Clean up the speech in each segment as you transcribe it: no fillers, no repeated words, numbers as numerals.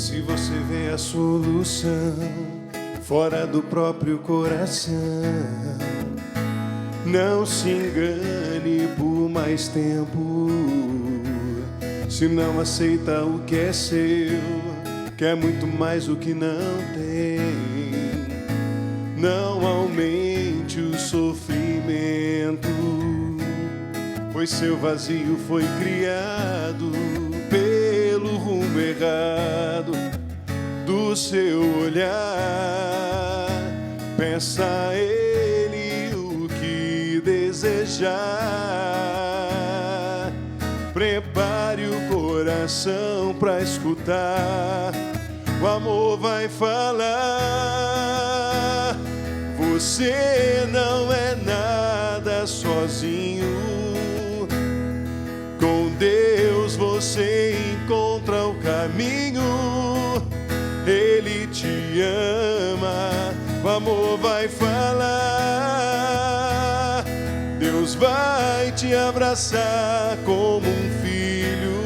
Se você vê a solução fora do próprio coração, não se engane por mais tempo. Se não aceita o que é seu, quer muito mais o que não tem. Não aumente o sofrimento, pois seu vazio foi criado pelo rumo errado do seu olhar. Peça a Ele o que desejar. Prepare o coração para escutar. O amor vai falar. Você não é nada sozinho. Com Deus você encontra o caminho. Ele te ama. O amor vai falar. Deus vai te abraçar como um filho.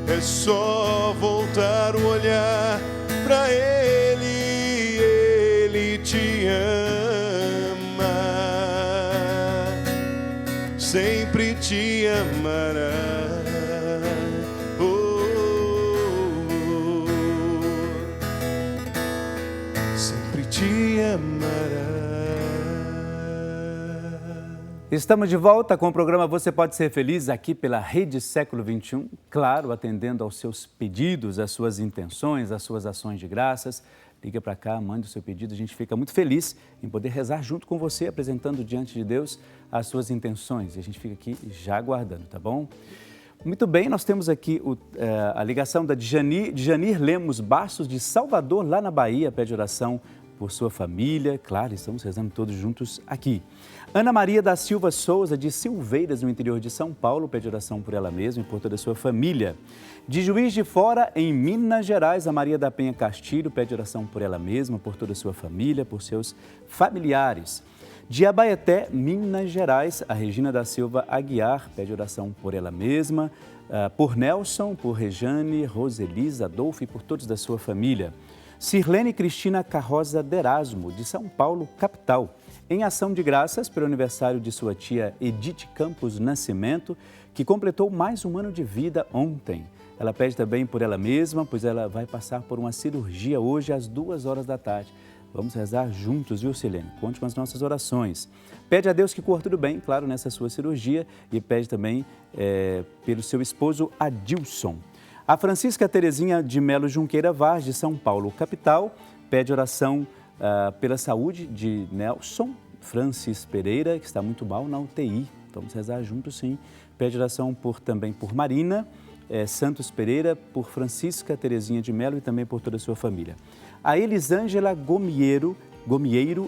É só voltar o olhar para Ele. Ele te ama. Sempre te amará. Sempre te amará. Estamos de volta com o programa Você Pode Ser Feliz, aqui pela Rede Século XXI, claro, atendendo aos seus pedidos, às suas intenções, às suas ações de graças. Liga para cá, mande o seu pedido, a gente fica muito feliz em poder rezar junto com você, apresentando diante de Deus as suas intenções. E a gente fica aqui já aguardando, tá bom? Muito bem, nós temos aqui a ligação da Djanir Lemos Bastos, de Salvador, lá na Bahia, pede oração por sua família. Claro, estamos rezando todos juntos aqui. Ana Maria da Silva Souza, de Silveiras, no interior de São Paulo, pede oração por ela mesma e por toda a sua família. De Juiz de Fora, em Minas Gerais, a Maria da Penha Castilho pede oração por ela mesma, por toda a sua família, por seus familiares. De Abaeté, Minas Gerais, a Regina da Silva Aguiar pede oração por ela mesma, por Nelson, por Rejane, Roselisa, Adolfo e por todos da sua família. Sirlene Cristina Carroza Derasmo, de São Paulo, capital, em ação de graças pelo aniversário de sua tia Edith Campos Nascimento, que completou mais um ano de vida ontem. Ela pede também por ela mesma, pois ela vai passar por uma cirurgia hoje às 2h da tarde. Vamos rezar juntos, viu, Sirlene? Conte com as nossas orações. Pede a Deus que corra tudo bem, claro, nessa sua cirurgia, e pede também pelo seu esposo Adilson. A Francisca Terezinha de Melo Junqueira Vaz, de São Paulo, capital, pede oração pela saúde de Nelson Francis Pereira, que está muito mal na UTI. Vamos rezar juntos, sim. Pede oração também por Marina Santos Pereira, por Francisca Terezinha de Melo e também por toda a sua família. A Elisângela Gomieiro,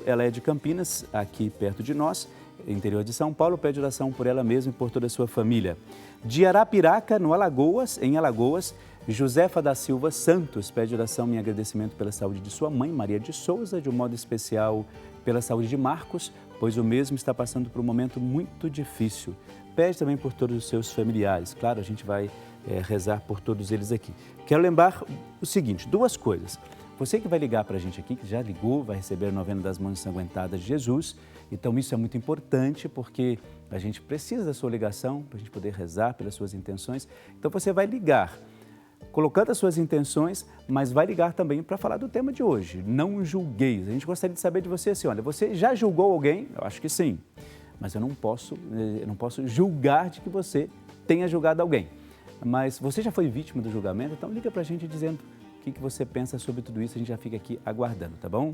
ela é de Campinas, aqui perto de nós, interior de São Paulo, pede oração por ela mesma e por toda a sua família. De Arapiraca, em Alagoas, Josefa da Silva Santos pede oração e agradecimento pela saúde de sua mãe, Maria de Souza, de um modo especial pela saúde de Marcos, pois o mesmo está passando por um momento muito difícil. Pede também por todos os seus familiares. Claro, a gente vai rezar por todos eles aqui. Quero lembrar o seguinte, duas coisas. Você que vai ligar para a gente aqui, que já ligou, vai receber a novena das mãos ensanguentadas de Jesus. Então, isso é muito importante porque a gente precisa da sua ligação para a gente poder rezar pelas suas intenções. Então, você vai ligar, colocando as suas intenções, mas vai ligar também para falar do tema de hoje. Não julgueis. A gente gostaria de saber de você assim, olha, você já julgou alguém? Eu acho que sim, mas eu não posso julgar de que você tenha julgado alguém. Mas você já foi vítima do julgamento? Então, liga para a gente dizendo o que você pensa sobre tudo isso. A gente já fica aqui aguardando, tá bom?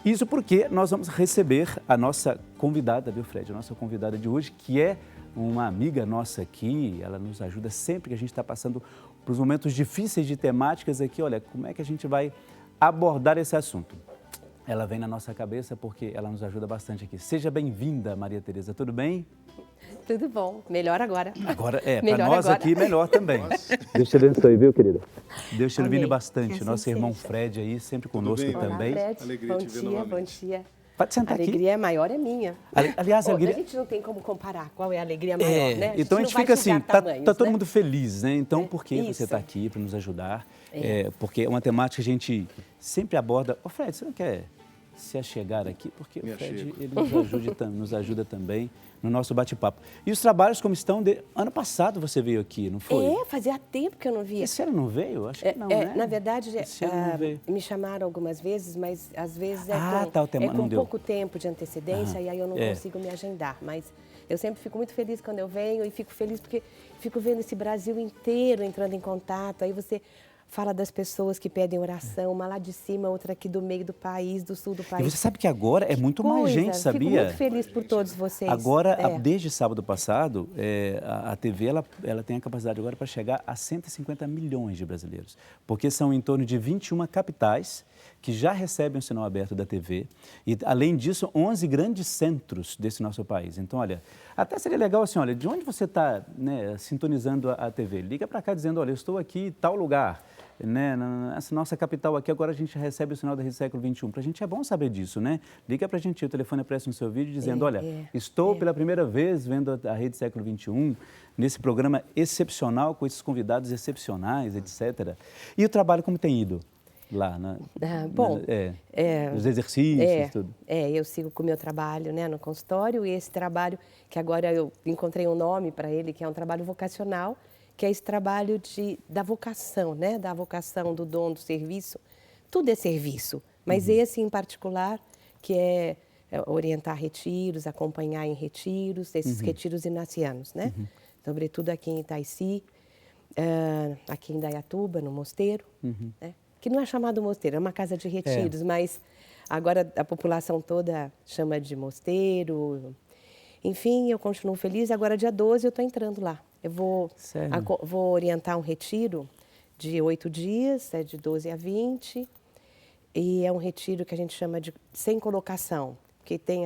Isso porque nós vamos receber a nossa convidada, viu, Fred? A nossa convidada de hoje, que é uma amiga nossa aqui, ela nos ajuda sempre que a gente está passando por uns momentos difíceis de temáticas aqui. Olha, como é que a gente vai abordar esse assunto? Ela vem na nossa cabeça porque ela nos ajuda bastante aqui. Seja bem-vinda, Maria Tereza, tudo bem? Tudo bom, melhor agora. Agora, para nós agora. Aqui, melhor também. Deus te abençoe, viu, querida? Deus te ilumine bastante. Nosso irmão Fred aí, sempre conosco bem, também. Olá, Fred. Bom dia, bom dia. Pode sentar aqui. A alegria maior é minha. Aliás, a alegria... A gente não tem como comparar qual é a alegria maior, né? Então a gente fica assim, tá todo mundo feliz, né? Então por que você está aqui para nos ajudar? Porque é uma temática que a gente sempre aborda. Ô Fred, você não quer se achegar aqui? Porque o Fred ele nos ajuda também no nosso bate-papo. E os trabalhos como estão... Ano passado você veio aqui, não foi? Fazia tempo que eu não via. Esse ano não veio? Acho que não, né? Na verdade, me chamaram algumas vezes, mas às vezes com pouco tempo de antecedência e aí eu não consigo me agendar. Mas eu sempre fico muito feliz quando eu venho e fico feliz porque fico vendo esse Brasil inteiro entrando em contato. Aí você fala das pessoas que pedem oração, uma lá de cima, outra aqui do meio do país, do sul do país. E você sabe que agora é muito mais gente, sabia? Fico muito feliz por todos vocês. Agora, desde sábado passado, a TV ela tem a capacidade agora para chegar a 150 milhões de brasileiros, porque são em torno de 21 capitais que já recebem o sinal aberto da TV e, além disso, 11 grandes centros desse nosso país. Então, olha, até seria legal assim, olha, de onde você está, né, sintonizando a TV? Liga para cá dizendo, olha, eu estou aqui em tal lugar. Né, nessa nossa capital aqui, agora a gente recebe o sinal da Rede Século XXI. Para a gente é bom saber disso, né? Liga para a gente, o telefone aparece no seu vídeo dizendo, olha, estou pela primeira vez vendo a Rede Século XXI, nesse programa excepcional, com esses convidados excepcionais, etc. E o trabalho como tem ido lá? Os exercícios, tudo. Eu sigo com o meu trabalho, né, no consultório, e esse trabalho, que agora eu encontrei um nome para ele, que é um trabalho vocacional, que é esse trabalho da vocação, né? Da vocação, do dom, do serviço. Tudo é serviço, mas esse em particular, que é orientar retiros, acompanhar em retiros, esses retiros inacianos, né? Sobretudo aqui em Itaici, aqui em Indaiatuba, no mosteiro, né? Que não é chamado mosteiro, é uma casa de retiros, mas agora a população toda chama de mosteiro. Enfim, eu continuo feliz. Agora, dia 12, eu estou entrando lá. Eu vou orientar um retiro de 8 dias, de 12 a 20. E é um retiro que a gente chama de sem colocação. Que tem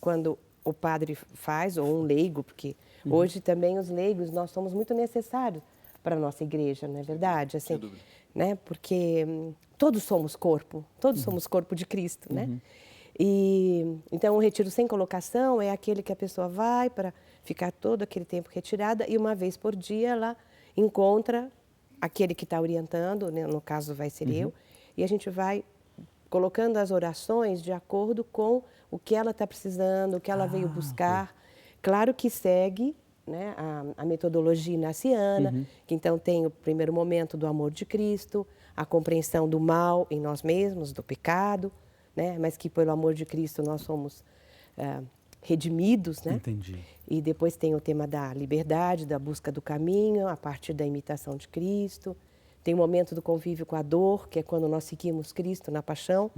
quando o padre faz, ou um leigo, porque hoje também os leigos, nós somos muito necessários para a nossa igreja, não é verdade? Assim, sem dúvida. Né? Porque todos somos corpo de Cristo, né? E, então, o retiro sem colocação é aquele que a pessoa vai para ficar todo aquele tempo retirada e uma vez por dia ela encontra aquele que está orientando, né? No caso vai ser eu, e a gente vai colocando as orações de acordo com o que ela está precisando, o que ela veio buscar. Claro que segue, né, a metodologia inaciana, que então tem o primeiro momento do amor de Cristo, a compreensão do mal em nós mesmos, do pecado, né? Mas que pelo amor de Cristo nós somos redimidos, né? Entendi. E depois tem o tema da liberdade, da busca do caminho, a partir da imitação de Cristo. Tem o momento do convívio com a dor, que é quando nós seguimos Cristo na paixão.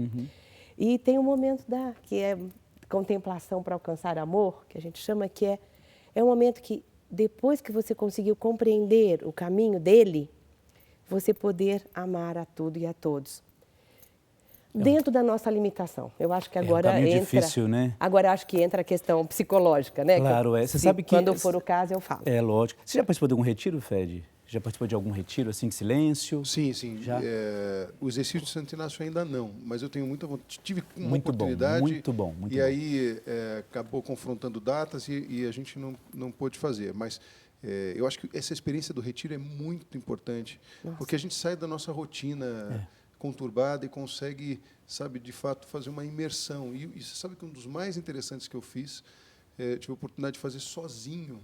E tem o momento que é contemplação para alcançar amor, que a gente chama que é um momento que depois que você conseguiu compreender o caminho dele, você poder amar a tudo e a todos. Dentro da nossa limitação. Eu acho que agora entra... difícil, né? Agora acho que entra a questão psicológica, né? Claro, Você sabe que... Quando for o caso, eu falo. É, lógico. Você já participou de algum retiro, Fred? Já participou de algum retiro, assim, de silêncio? Sim. Já? O exercício de Santo Inácio ainda não, mas eu tenho muita vontade. Tive uma oportunidade. Muito bom. Aí acabou confrontando datas e a gente não pôde fazer. Mas eu acho que essa experiência do retiro é muito importante, porque a gente sai da nossa rotina... conturbada e consegue, sabe, de fato, fazer uma imersão. E você sabe que um dos mais interessantes que eu fiz, tive a oportunidade de fazer sozinho.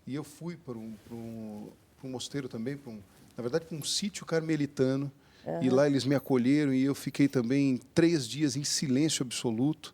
E eu fui para um mosteiro também, na verdade, para um sítio carmelitano. E lá eles me acolheram e eu fiquei também 3 dias em silêncio absoluto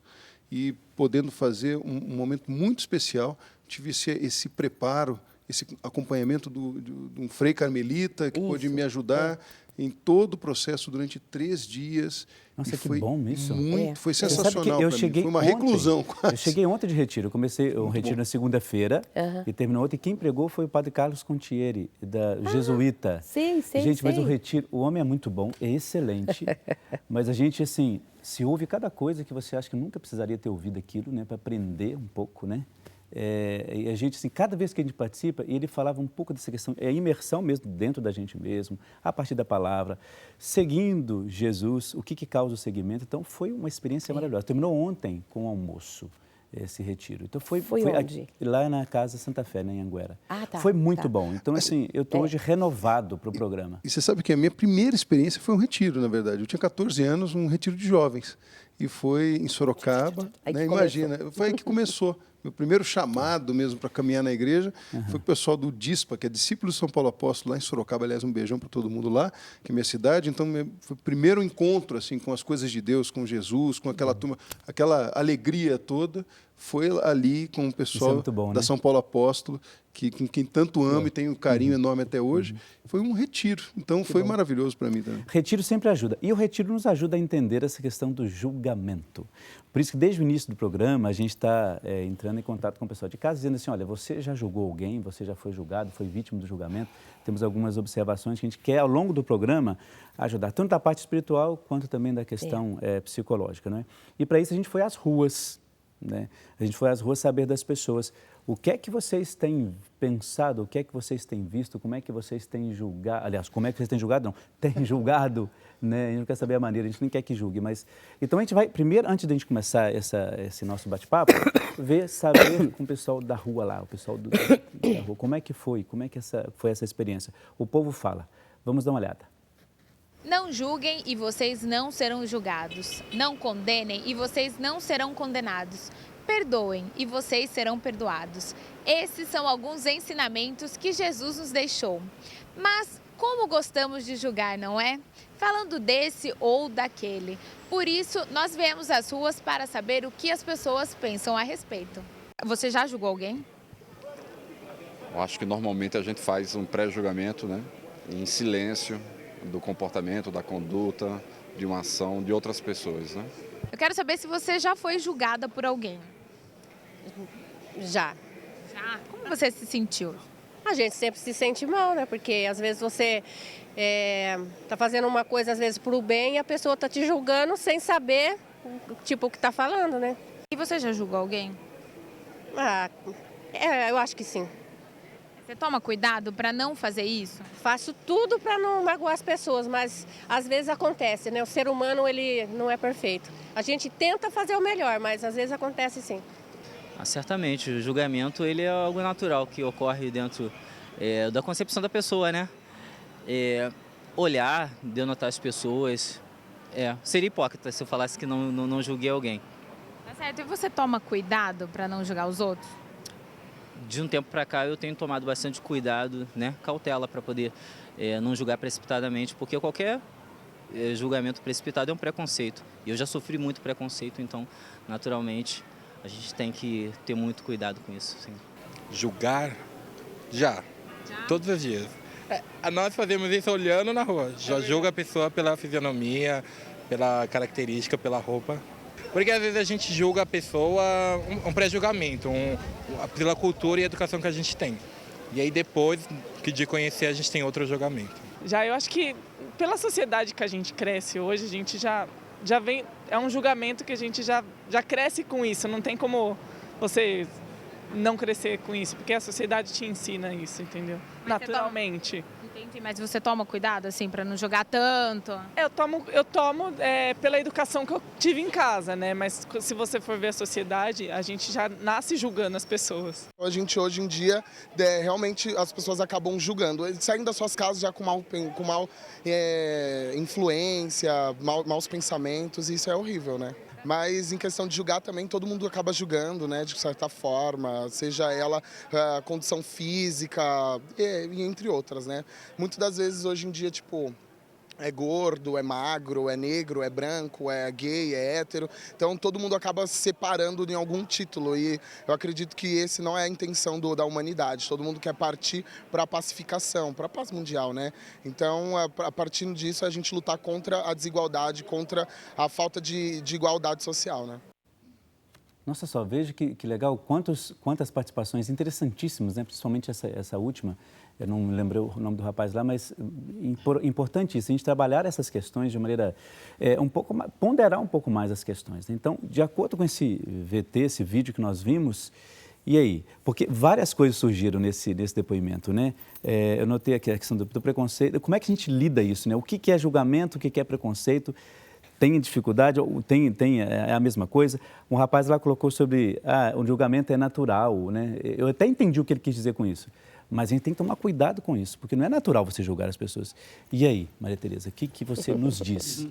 e podendo fazer um momento muito especial. Tive esse preparo, esse acompanhamento de um frei carmelita que pôde me ajudar em todo o processo durante 3 dias. Nossa, e que bom isso. Foi sensacional para mim. Foi uma reclusão quase. Eu cheguei ontem de retiro. Eu comecei um retiro na segunda-feira e terminou ontem. Quem pregou foi o padre Carlos Contieri, da jesuíta. Sim. Gente, mas o retiro, o homem é muito bom, é excelente. Mas a gente, assim, se ouve cada coisa que você acha que nunca precisaria ter ouvido aquilo, né? Para aprender um pouco, né? E a gente, assim, cada vez que a gente participa, ele falava um pouco dessa questão, a imersão mesmo dentro da gente mesmo, a partir da palavra, seguindo Jesus, o que causa o seguimento. Então, foi uma experiência maravilhosa. Terminou ontem com o almoço, esse retiro. Então, foi onde? Lá na Casa Santa Fé, na Anhanguera. Ah, tá. Foi muito bom. Então, assim, eu estou hoje renovado para o programa. E você sabe que a minha primeira experiência foi um retiro, na verdade. Eu tinha 14 anos, um retiro de jovens. E foi em Sorocaba, né? Imagina, foi aí que começou. Meu primeiro chamado mesmo para caminhar na igreja foi com o pessoal do DISPA, que é Discípulos de São Paulo Apóstolo, lá em Sorocaba. Aliás, um beijão para todo mundo lá, que é minha cidade. Então, foi o primeiro encontro assim, com as coisas de Deus, com Jesus, com aquela turma, aquela alegria toda. Foi ali com o pessoal da São Paulo Apóstolo, com quem tanto amo e tenho um carinho enorme até hoje. Foi um retiro. Então, foi maravilhoso para mim também. Retiro sempre ajuda. E o retiro nos ajuda a entender essa questão do julgamento. Por isso que, desde o início do programa, a gente está entrando em contato com o pessoal de casa, dizendo assim, olha, você já julgou alguém, você já foi julgado, foi vítima do julgamento. Temos algumas observações que a gente quer, ao longo do programa, ajudar, tanto da parte espiritual, quanto também da questão psicológica. Não é? E, para isso, a gente foi às ruas. Né? A gente foi às ruas saber das pessoas. O que é que vocês têm pensado, o que é que vocês têm visto, como é que vocês têm julgado, aliás, como é que vocês têm julgado? Não, têm julgado, né? A gente não quer saber a maneira, a gente nem quer que julgue, mas... Então, a gente vai, primeiro, antes de a gente começar esse nosso bate-papo, saber com o pessoal da rua lá, o pessoal da rua, como é que foi essa experiência. O povo fala, vamos dar uma olhada. Não julguem e vocês não serão julgados. Não condenem e vocês não serão condenados. Perdoem e vocês serão perdoados. Esses são alguns ensinamentos que Jesus nos deixou. Mas como gostamos de julgar, não é? Falando desse ou daquele. Por isso, nós viemos às ruas para saber o que as pessoas pensam a respeito. Você já julgou alguém? Eu acho que normalmente a gente faz um pré-julgamento, né? Em silêncio, do comportamento, da conduta, de uma ação de outras pessoas, né? Eu quero saber se você já foi julgada por alguém. Já. Já? Como você se sentiu? A gente sempre se sente mal, né? Porque às vezes você tá fazendo uma coisa, às vezes, pro bem, e a pessoa tá te julgando sem saber, tipo, o que tá falando, né? E você já julgou alguém? Eu acho que sim. Você toma cuidado para não fazer isso? Faço tudo para não magoar as pessoas, mas às vezes acontece, né? O ser humano, ele não é perfeito. A gente tenta fazer o melhor, mas às vezes acontece sim. Certamente, o julgamento ele é algo natural que ocorre dentro da concepção da pessoa, né? Olhar, denotar as pessoas, seria hipócrita se eu falasse que não julguei alguém. Tá certo, e você toma cuidado para não julgar os outros? De um tempo para cá eu tenho tomado bastante cuidado, né? Cautela para poder não julgar precipitadamente, porque qualquer julgamento precipitado é um preconceito. E eu já sofri muito preconceito, então, naturalmente, a gente tem que ter muito cuidado com isso. Sim. Julgar? Já. Todos os dias. Nós fazemos isso olhando na rua. Já julga a pessoa pela fisionomia, pela característica, pela roupa. Porque às vezes a gente julga a pessoa, um pré-julgamento, pela cultura e educação que a gente tem. E aí depois de conhecer a gente tem outro julgamento. Já eu acho que pela sociedade que a gente cresce hoje, a gente já vem, é um julgamento que a gente já cresce com isso, não tem como você não crescer com isso, porque a sociedade te ensina isso, entendeu? Mas naturalmente. Entendi, mas você toma cuidado, assim, para não jogar tanto? Eu tomo pela educação que eu tive em casa, né? Mas se você for ver a sociedade, a gente já nasce julgando as pessoas. A gente, hoje em dia, realmente as pessoas acabam julgando. Eles saem das suas casas já com mal influência, maus pensamentos, e isso é horrível, né? Mas em questão de julgar também, todo mundo acaba julgando, né, de certa forma, seja ela a condição física e entre outras, né. Muitas das vezes hoje em dia, tipo, é gordo, é magro, é negro, é branco, é gay, é hétero. Então todo mundo acaba se separando em algum título e eu acredito que esse não é a intenção da humanidade. Todo mundo quer partir para a pacificação, para a paz mundial, né? Então, a partir disso, a gente lutar contra a desigualdade, contra a falta de igualdade social, né? Nossa, só veja que legal, quantas participações interessantíssimas, né? Principalmente essa última. Eu não me lembrei o nome do rapaz lá, mas importante isso, a gente trabalhar essas questões de maneira ponderar um pouco mais as questões. Então, de acordo com esse VT, esse vídeo que nós vimos, E aí? Porque várias coisas surgiram nesse depoimento, né? Eu notei aqui a questão do preconceito. Como é que a gente lida isso, né? O que é julgamento, o que é preconceito? Tem dificuldade? É a mesma coisa? Um rapaz lá colocou sobre, o julgamento é natural, né? Eu até entendi o que ele quis dizer com isso. Mas a gente tem que tomar cuidado com isso, porque não é natural você julgar as pessoas. E aí, Maria Tereza, o que você nos diz?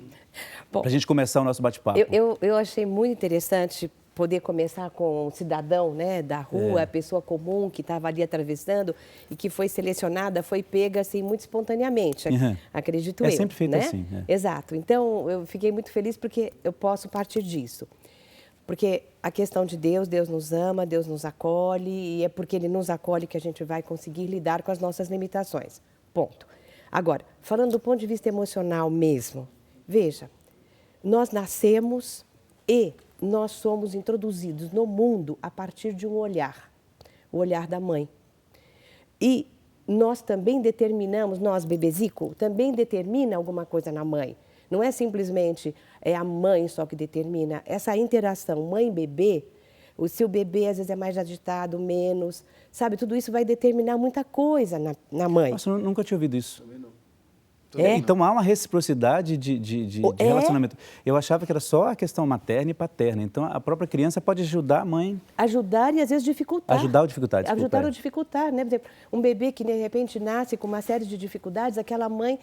Para a gente começar o nosso bate-papo. Eu achei muito interessante poder começar com um cidadão, né, da rua, a pessoa comum que estava ali atravessando e que foi selecionada, foi pega assim muito espontaneamente, acredito eu. É sempre feito né? assim. Exato. Então, eu fiquei muito feliz porque eu posso partir disso. Porque a questão de Deus nos ama, Deus nos acolhe e é porque Ele nos acolhe que a gente vai conseguir lidar com as nossas limitações. Ponto. Agora, falando do ponto de vista emocional mesmo, veja, nós nascemos e nós somos introduzidos no mundo a partir de um olhar, o olhar da mãe. E nós também determinamos, nós, bebezico, também determina alguma coisa na mãe. Não é simplesmente a mãe só que determina. Essa interação mãe-bebê, se o bebê às vezes é mais agitado, menos, sabe? Tudo isso vai determinar muita coisa na mãe. Nossa, eu nunca tinha ouvido isso. Também não. Então há uma reciprocidade de relacionamento. Eu achava que era só a questão materna e paterna. Então a própria criança pode ajudar a mãe. Ajudar e às vezes dificultar. Ajudar ou dificultar, desculpa. Ajudar ou dificultar, né? Por exemplo, um bebê que de repente nasce com uma série de dificuldades, aquela mãe,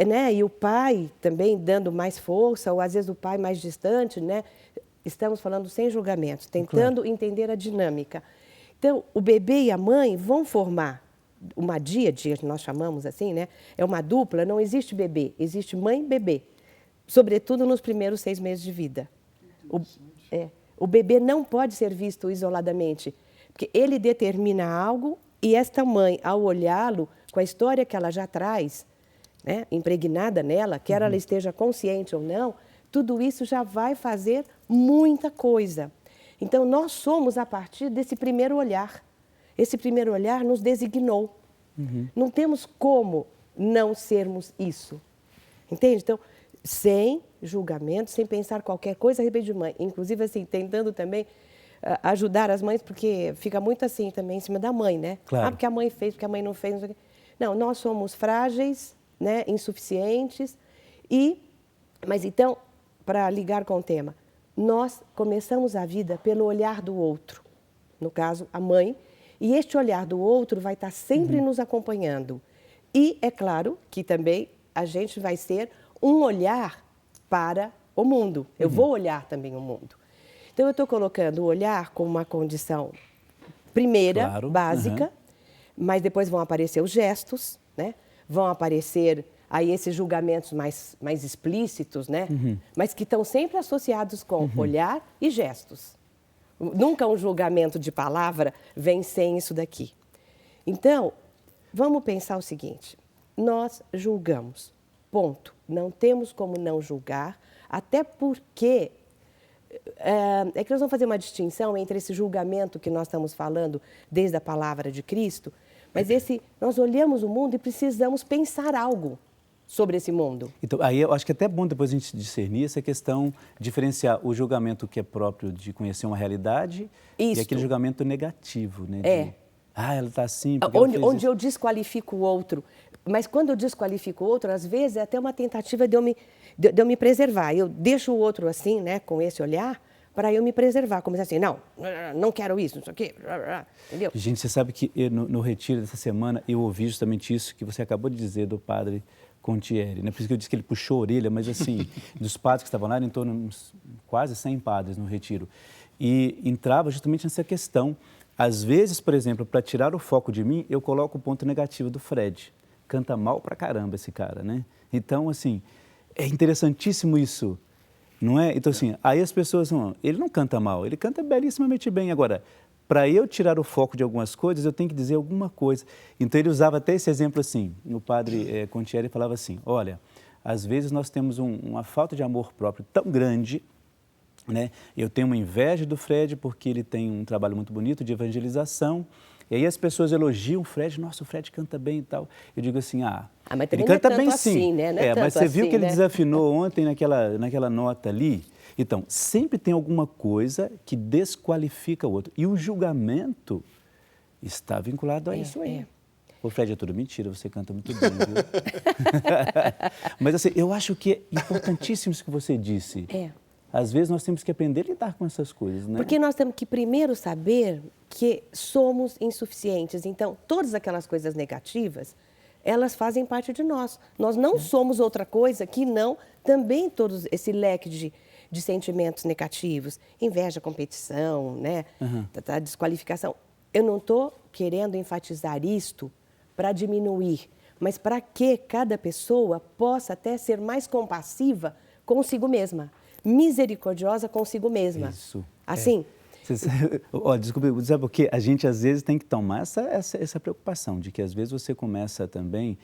né? E o pai também dando mais força, ou às vezes o pai mais distante, né? Estamos falando sem julgamentos, tentando entender a dinâmica. Então, o bebê e a mãe vão formar uma díade, nós chamamos assim, né? É uma dupla, não existe bebê, existe mãe e bebê, sobretudo nos primeiros 6 meses de vida. O bebê não pode ser visto isoladamente, porque ele determina algo e esta mãe, ao olhá-lo, com a história que ela já traz, né, impregnada nela, quer ela esteja consciente ou não, tudo isso já vai fazer muita coisa. Então, nós somos a partir desse primeiro olhar. Esse primeiro olhar nos designou. Não temos como não sermos isso. Entende? Então, sem julgamento, sem pensar qualquer coisa a respeito de mãe. Inclusive, assim, tentando também ajudar as mães, porque fica muito assim também em cima da mãe, né? Claro. Porque a mãe fez, porque a mãe não fez. Não sei o quê. Não, nós somos frágeis, né? Insuficientes. Mas então, para ligar com o tema, nós começamos a vida pelo olhar do outro. No caso, a mãe. E este olhar do outro vai estar sempre nos acompanhando. E é claro que também a gente vai ser um olhar para o mundo. Eu vou olhar também o mundo. Então, eu estou colocando o olhar como uma condição primeira, claro. básica, mas depois vão aparecer os gestos, né? Vão aparecer aí esses julgamentos mais explícitos, né? Mas que estão sempre associados com olhar e gestos. Nunca um julgamento de palavra vem sem isso daqui. Então, vamos pensar o seguinte, nós julgamos, ponto. Não temos como não julgar, até porque é que nós vamos fazer uma distinção entre esse julgamento que nós estamos falando desde a palavra de Cristo, mas nós olhamos o mundo e precisamos pensar algo sobre esse mundo. Então, aí eu acho que é até bom depois a gente discernir essa questão, diferenciar o julgamento que é próprio de conhecer uma realidade e aquele julgamento negativo, né? Ela está assim, porque onde eu desqualifico o outro. Mas quando eu desqualifico o outro, às vezes é até uma tentativa de eu me preservar. Eu deixo o outro assim, né, com esse olhar, para eu me preservar. Como assim, não quero isso, não sei o quê, entendeu? Gente, você sabe que no retiro dessa semana eu ouvi justamente isso que você acabou de dizer do padre Contieri, né? Por isso que eu disse que ele puxou a orelha, mas assim, dos padres que estavam lá, em torno de quase 100 padres no retiro. E entrava justamente nessa questão. Às vezes, por exemplo, para tirar o foco de mim, eu coloco o ponto negativo do Fred. Canta mal pra caramba esse cara, né? Então, assim, é interessantíssimo isso, não é? Então, assim, aí as pessoas vão, ele não canta mal, ele canta belíssimamente bem. Agora, para eu tirar o foco de algumas coisas, eu tenho que dizer alguma coisa. Então, ele usava até esse exemplo assim, o padre Contieri falava assim, olha, às vezes nós temos uma falta de amor próprio tão grande, né? Eu tenho uma inveja do Fred porque ele tem um trabalho muito bonito de evangelização E aí as pessoas elogiam o Fred, nossa, o Fred canta bem e tal. Eu digo assim, mas ele também canta não é bem tanto sim. assim, né? Não é Mas tanto você viu assim, que ele né? desafinou ontem naquela nota ali? Então, sempre tem alguma coisa que desqualifica o outro. E o julgamento está vinculado a isso aí. O Fred, é tudo mentira, você canta muito bem, viu? Mas assim, eu acho que é importantíssimo isso que você disse. Às vezes nós temos que aprender a lidar com essas coisas, né? Porque nós temos que primeiro saber que somos insuficientes. Então, todas aquelas coisas negativas, elas fazem parte de nós. Nós não somos outra coisa que não também todo esse leque de sentimentos negativos. Inveja, competição, né? Desqualificação. Eu não estou querendo enfatizar isto para diminuir, mas para que cada pessoa possa até ser mais compassiva consigo mesma, misericordiosa consigo mesma. Isso. Assim. Desculpe, sabe por quê? A gente às vezes tem que tomar essa preocupação de que às vezes você começa também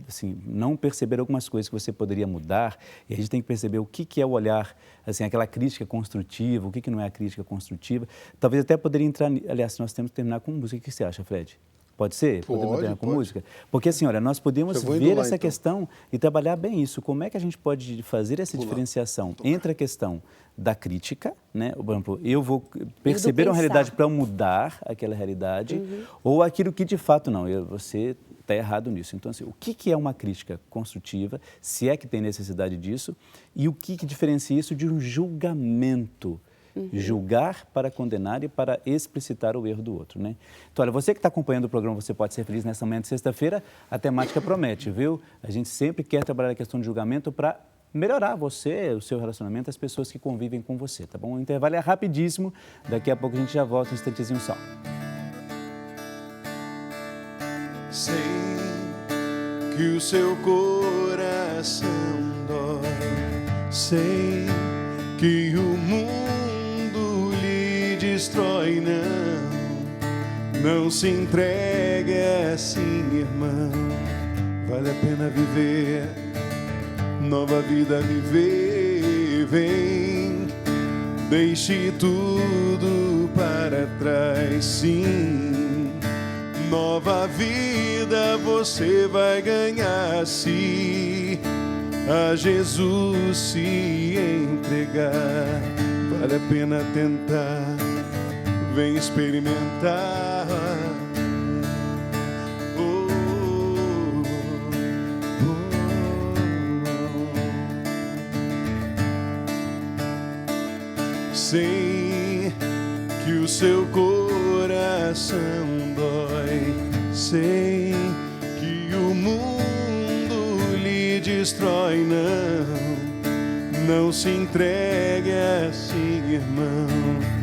assim, não perceber algumas coisas que você poderia mudar, e a gente tem que perceber o que é o olhar, assim, aquela crítica construtiva, o que não é a crítica construtiva. Talvez até poderia entrar, aliás, nós temos que terminar com música. O que você acha, Fred? Pode ser? Podemos terminar com música? Porque assim, olha, nós podemos ver essa questão e trabalhar bem isso. Como é que a gente pode fazer essa diferenciação entre a questão da crítica, né? Por exemplo, eu vou perceber uma realidade para mudar aquela realidade, ou aquilo que de fato não, você está errado nisso. Então, assim, o que é uma crítica construtiva, se é que tem necessidade disso, e o que diferencia isso de um julgamento? Julgar para condenar e para explicitar o erro do outro, né? Então, olha, você que está acompanhando o programa Você Pode Ser Feliz nessa manhã de sexta-feira, a temática promete, viu? A gente sempre quer trabalhar a questão de julgamento para melhorar você, o seu relacionamento, as pessoas que convivem com você, tá bom? O intervalo é rapidíssimo, daqui a pouco a gente já volta, um instantezinho só. Sei que o seu coração dói, sei que o mundo destrói, não se entregue assim, irmão. Vale a pena viver, nova vida viver. Vem, deixe tudo para trás, sim. Nova vida você vai ganhar se a Jesus se entregar. Vale a pena tentar, vem experimentar. Sei que o seu coração dói, sei que o mundo lhe destrói, não se entregue assim, irmão.